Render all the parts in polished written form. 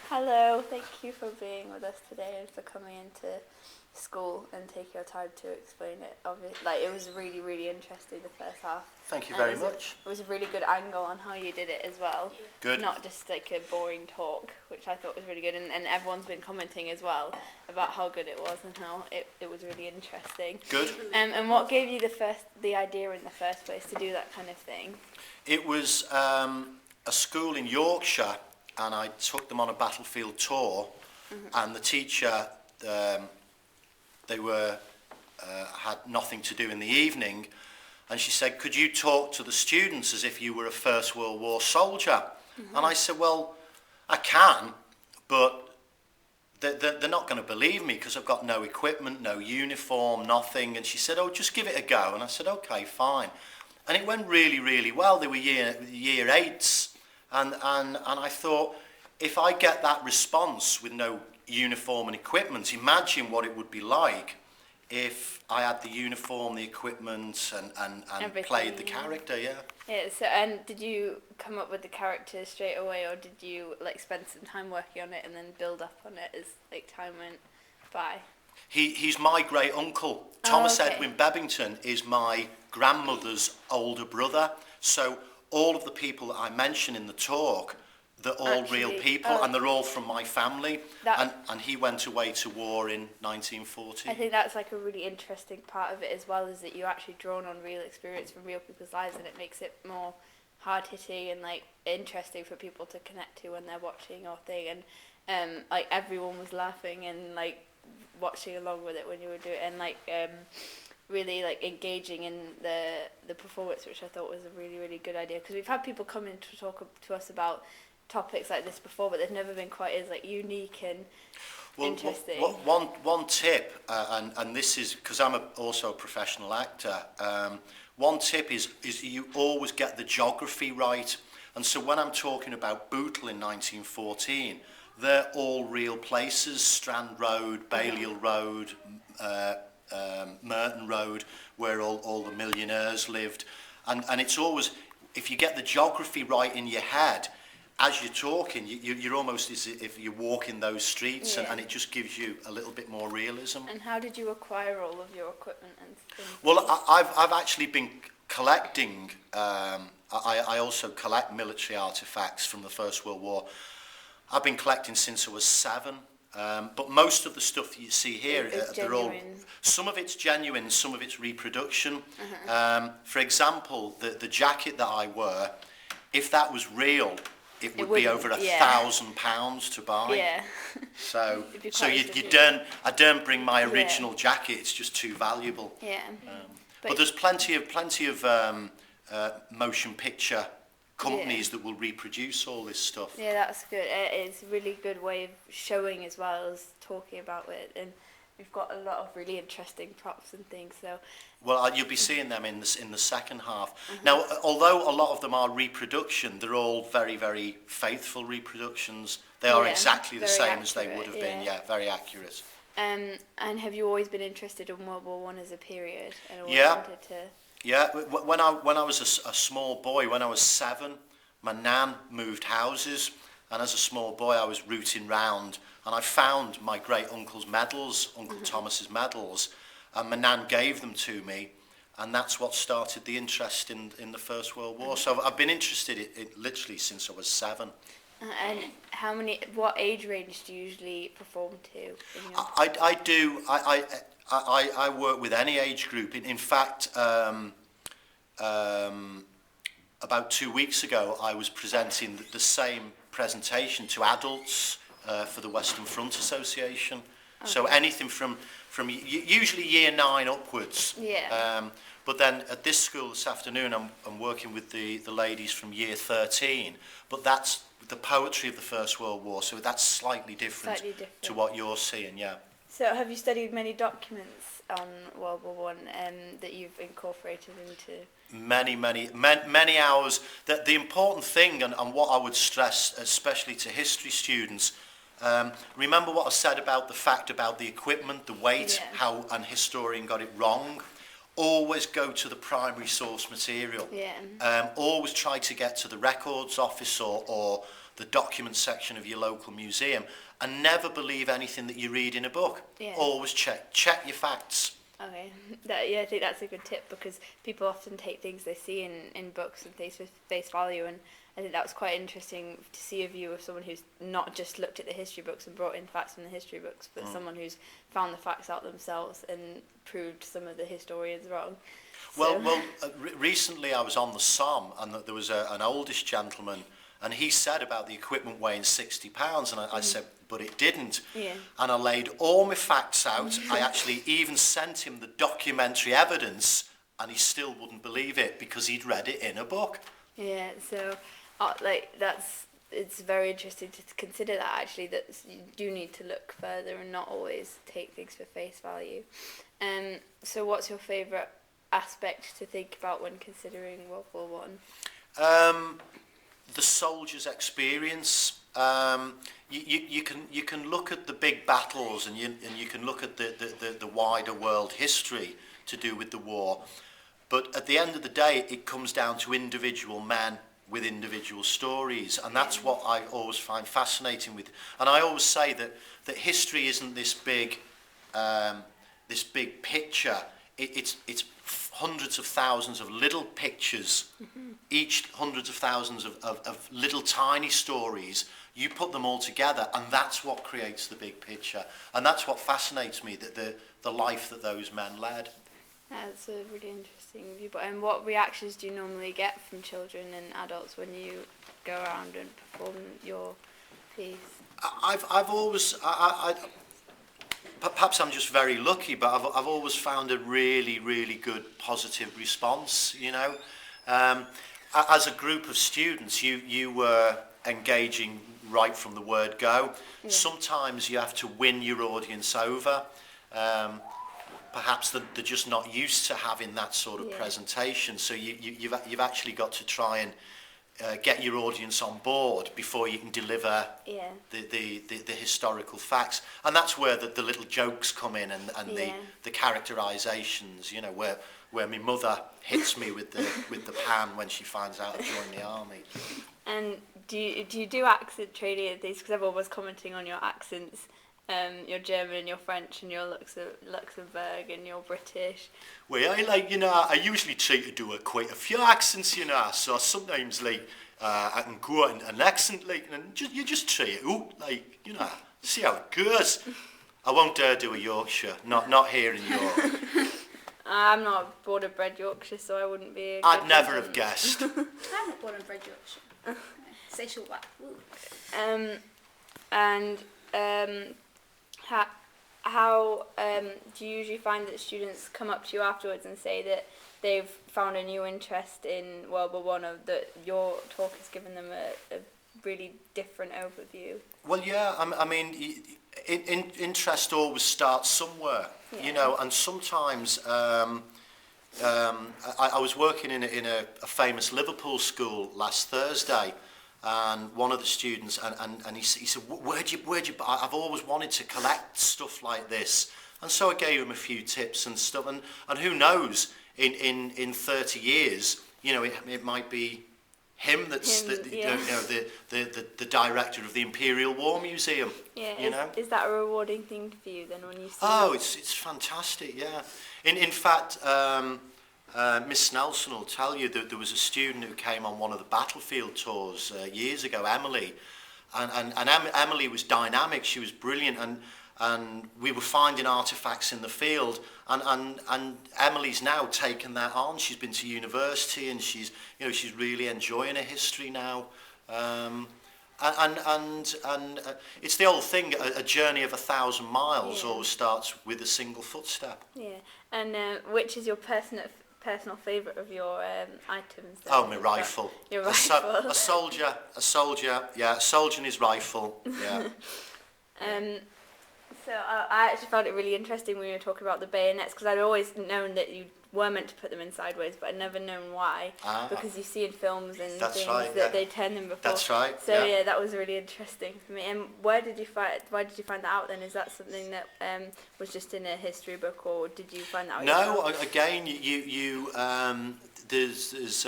Hello, thank you for being with us today and for coming into school and taking your time to explain it. Obviously, it was really, really interesting, the first half. Thank you very much. It was a really good angle on how you did it as well. Good. Not just like a boring talk, which I thought was really good. And everyone's been commenting as well about how good it was and how it was really interesting. Good. And what gave you the idea in the first place to do that kind of thing? It was a school in Yorkshire, and I took them on a battlefield tour, and the teacher, they were had nothing to do in the evening, and she said, could you talk to the students as if you were a First World War soldier? And I said, well, I can, but they're not going to believe me because I've got no equipment, no uniform, nothing. And she said, oh, just give it a go. And I said, okay, fine. And it went really, really well. They were year eights. And I thought, if I get that response with no uniform and equipment, imagine what it would be like if I had the uniform, the equipment, and played the character, yeah. Yeah, so, and did you come up with the character straight away, or did you spend some time working on it and then build up on it as time went by? He's my great uncle. Thomas Edwin Bebbington is my grandmother's older brother. So all of the people that I mention in the talk, they're all real people, and they're all from my family. And he went away to war in 1940. I think that's a really interesting part of it as well, is that you actually drawn on real experience from real people's lives, and it makes it more hard-hitting and interesting for people to connect to when they're watching your thing. And everyone was laughing and watching along with it when you were doing it, and really engaging in the performance, which I thought was a really, really good idea, because we've had people come in to talk to us about topics like this before, but they've never been quite as unique and interesting. One tip, and this is because I'm also a professional actor. One tip is you always get the geography right. And so when I'm talking about Bootle in 1914, they're all real places: Strand Road, Balliol Road, Merton Road, where all the millionaires lived. And it's always, if you get the geography right in your head, as you're talking, you're almost as if you're walking those streets, and it just gives you a little bit more realism. And how did you acquire all of your equipment and things? Well, I've actually been collecting. I also collect military artifacts from the First World War. I've been collecting since I was 7. But most of the stuff that you see here, they're all, some of it's genuine, some of it's reproduction. For example, the jacket that I wear, if that was real, it would be over £1,000 to buy. Yeah. So I don't bring my original jacket. It's just too valuable. Yeah. But there's plenty of motion picture companies that will reproduce all this stuff. Yeah, that's good. It's a really good way of showing as well as talking about it, and we've got a lot of really interesting props and things. So, well, you'll be seeing them in the second half. Now, although a lot of them are reproduction, they're all very, very faithful reproductions. They are exactly the same as they would have been. Yeah, very accurate. And have you always been interested in World War I as a period? And always wanted to... Yeah, when I was a small boy, when I was 7, my nan moved houses, and as a small boy I was rooting round, and I found my great uncle's medals, Uncle Thomas's medals, and my nan gave them to me, and that's what started the interest in the First World War. So I've been interested in literally since I was 7. And what age range do you usually perform to? I work with any age group. In fact, about 2 weeks ago, I was presenting the same presentation to adults for the Western Front Association. Okay. So anything from usually year 9 upwards. Yeah. But then at this school this afternoon, I'm working with the ladies from year 13. But that's the poetry of the First World War, so that's slightly different to what you're seeing, yeah. So have you studied many documents on World War I that you've incorporated into? Many hours. The important thing, and what I would stress, especially to history students, remember what I said about the fact about the equipment, the weight, how an historian got it wrong. Always go to the primary source material. Yeah. Always try to get to the records office or the document section of your local museum, and never believe anything that you read in a book. Yeah. Always check your facts. Okay, I think that's a good tip, because people often take things they see in books and things with face value, and I think that was quite interesting to see a view of someone who's not just looked at the history books and brought in facts from the history books, but someone who's found the facts out themselves and proved some of the historians wrong. Well, recently I was on the Somme, and there was an oldish gentleman, and he said about the equipment weighing £60, and I said, but it didn't. Yeah. And I laid all my facts out. I actually even sent him the documentary evidence, and he still wouldn't believe it because he'd read it in a book. Yeah, so it's very interesting to consider that, actually, that you do need to look further and not always take things for face value. So what's your favourite aspect to think about when considering World War One? The soldier's experience. You can look at the big battles, and you can look at the wider world history to do with the war, but at the end of the day it comes down to individual men with individual stories, and that's what I always find fascinating with. And I always say that history isn't this big picture. It's hundreds of thousands of little pictures, each hundreds of thousands of little tiny stories. You put them all together, and that's what creates the big picture. And that's what fascinates me, that the life that those men led. That's a really interesting viewpoint. And what reactions do you normally get from children and adults when you go around and perform your piece? I've always, perhaps I'm just very lucky, but I've always found a really, really good positive response, you know. As a group of students, you were engaging right from the word go. Yeah. Sometimes you have to win your audience over. Perhaps they're just not used to having that sort of presentation, so you've actually got to try and get your audience on board before you can deliver the historical facts. And that's where the little jokes come in, and the characterizations, you know, where my mother hits me with the pan when she finds out I've joined the army. And do you do accent training at these? Because everyone was commenting on your accents. You're German and you're French and you're Luxembourg and you're British. Well, I usually try to do quite a few accents, you know, so sometimes, I can go an accent, and you just try it out, see how it goes. I won't dare do a Yorkshire, not here in York. I'm not born and bred Yorkshire, so I wouldn't be I'd never have guessed. I'm not born and bred Yorkshire. Say short back. How do you usually find that students come up to you afterwards and say that they've found a new interest in World War One, or that your talk has given them a really different overview? Well, yeah, I mean, interest always starts somewhere, you know, and sometimes I was working in a famous Liverpool school last Thursday, and one of the students, and he said, where'd you, I've always wanted to collect stuff like this. And so I gave him a few tips and stuff, and who knows, in 30 years, you know, it might be him that's the director of the Imperial War Museum. Yeah, you know? Is that a rewarding thing for you then when you see it's fantastic, yeah. In fact, Miss Nelson will tell you that there was a student who came on one of the battlefield tours years ago, Emily, and Emily was dynamic, she was brilliant, and we were finding artefacts in the field, and Emily's now taken that on. She's been to university, and she's really enjoying her history now. And it's the old thing, a journey of 1,000 miles always starts with a single footstep. Yeah, and which is your personal favourite of your items? Then? Oh, my rifle. Your rifle. A soldier, yeah, a soldier and his rifle, yeah. So I actually found it really interesting when you were talking about the bayonets, because I'd always known that you were meant to put them in sideways, but I'd never known why. Because you see in films and things that they turn them before. That's right. So yeah, that was really interesting for me. And why did you find that out then? Is that something that was just in a history book, or did you find that out yourself? No, again, there's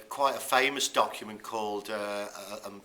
quite a famous document called, I'm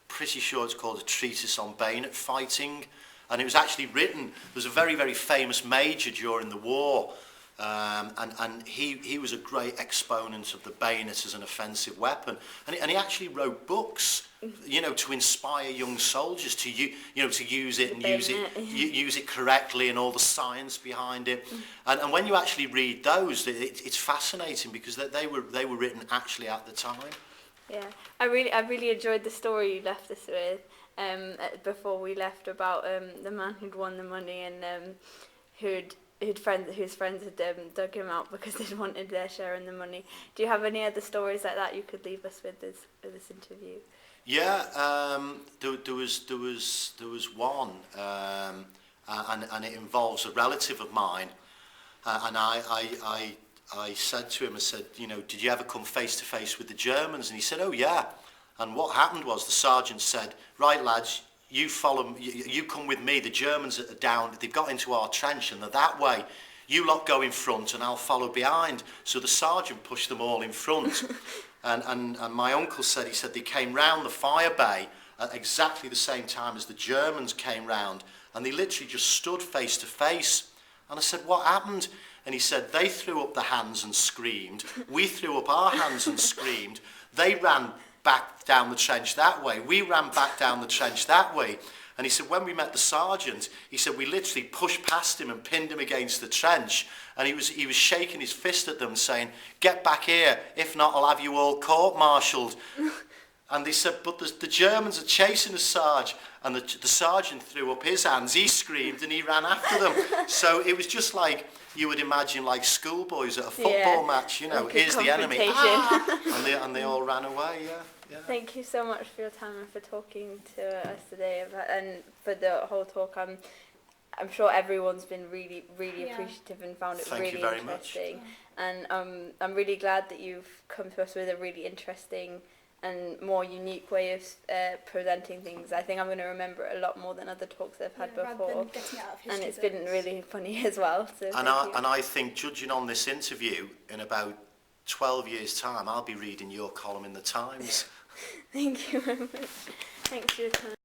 pretty sure it's called A Treatise on Bayonet Fighting, and it was actually written, there was a very, very famous major during the war, and he was a great exponent of the bayonet as an offensive weapon, and he actually wrote books, you know, to inspire young soldiers to to use it and use it correctly, and all the science behind it. And when you actually read those, it's fascinating because they were written actually at the time. Yeah, I really enjoyed the story you left us with before we left about the man who'd won the money and whose friends had dug him out because they wanted their share in the money. Do you have any other stories like that you could leave us with this interview? Yeah, there was one, and it involves a relative of mine, and I said to him, I said, you know, did you ever come face to face with the Germans? And he said, oh yeah. And what happened was the sergeant said, right lads, you follow, you come with me. The Germans are down. They've got into our trench and they're that way. You lot go in front and I'll follow behind. So the sergeant pushed them all in front. and my uncle said, he said they came round the fire bay at exactly the same time as the Germans came round. And they literally just stood face to face. And I said, what happened? And he said, they threw up their hands and screamed. We threw up our hands and screamed. They ran back down the trench that way. We ran back down the trench that way. And he said, when we met the sergeant, he said, we literally pushed past him and pinned him against the trench. And he was shaking his fist at them saying, get back here. If not, I'll have you all court-martialed. And they said, but the Germans are chasing us, Sarge. And the sergeant threw up his hands. He screamed and he ran after them. So it was just like you would imagine, like schoolboys at a football match. You know, like here's the enemy. Ah! And they all ran away. Yeah. Thank you so much for your time and for talking to us today and for the whole talk. I'm sure everyone's been really appreciative and found it really interesting. And I'm really glad that you've come to us with a really interesting and more unique way of presenting things. I think I'm going to remember it a lot more than other talks I've had before. And it's been really funny as well. So and I think, judging on this interview, in about 12 years' time, I'll be reading your column in the Times. Thank you very much. Thanks for your time.